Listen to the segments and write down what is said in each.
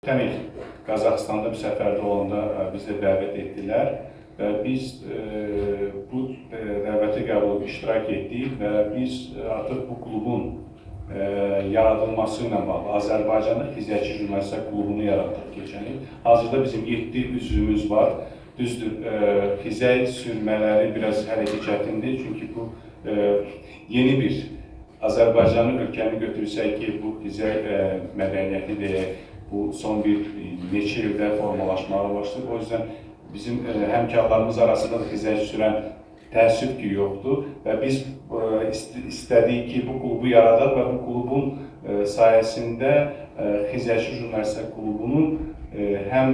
Ötən il Qazaxıstanda bir səfərdə olanda bizi də dəvət etdilər və biz bu dəvətə qəbul edib iştirak etdik və biz artıq bu klubun yaradılması ilə bağlı Azərbaycanda Fiziki Jurnalistika klubunu yaratdıq keçən il. Hazırda bizim 7 üzvümüz var. Düzdür, xizək sürmələri biraz hələ ki çətindir, çünki bu yeni bir Azərbaycanın ölkəni götürsək ki, bu xizək mədəniyyəti deyək, bu son bir neçə ildə formalaşmağa başlayıb. O yüzden bizim həmkarlarımız arasında da xizək sürən təəssüf ki, yoxdur və biz istədik ki, bu klubu yaradaq və bu klubun sayəsində Xizəkçi Jurnalistika klubunun həm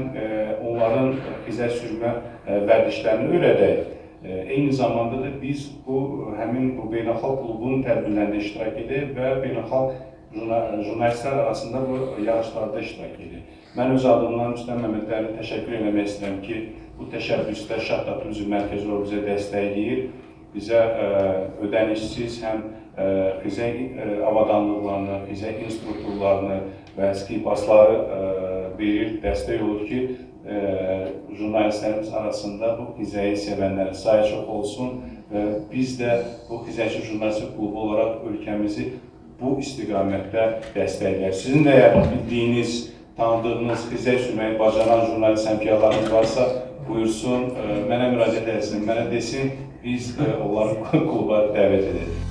onların xizək sürmə vərdişlərini öyrədək. Eyni zamanda da biz həmin bu beynəlxalq klubun tədbirlərində iştirak edək və beynəlxalq jurnalistlər arasında bu yarışlarda iştirak edir. Mən öz adımdan Rüstəm Məmmədliyə təşəkkür etmək istəyirəm ki, bu təşəbbüsdə Şahta Turizm Mərkəzi olaraq bizə dəstəkləyir. Bizə ödənişsiz həm xizək avadanlıqlarını, xizək instruktorlarını və skipasları verir, dəstək olur ki, jurnalistlərimiz arasında bu xizəyi sevənlərin sayı çox olsun və biz də bu Xizəkçi Jurnalistika klubu olaraq ölkəmizi bu istiqamətdə dəstəkləyir. Sizin də bildiyiniz, tanıdığınız, xizək sürməyi bacaran jurnalist həmkarlarımız varsa, buyursun, mənə müraciət etsin, mənə desin, biz onları kluba dəvət edək.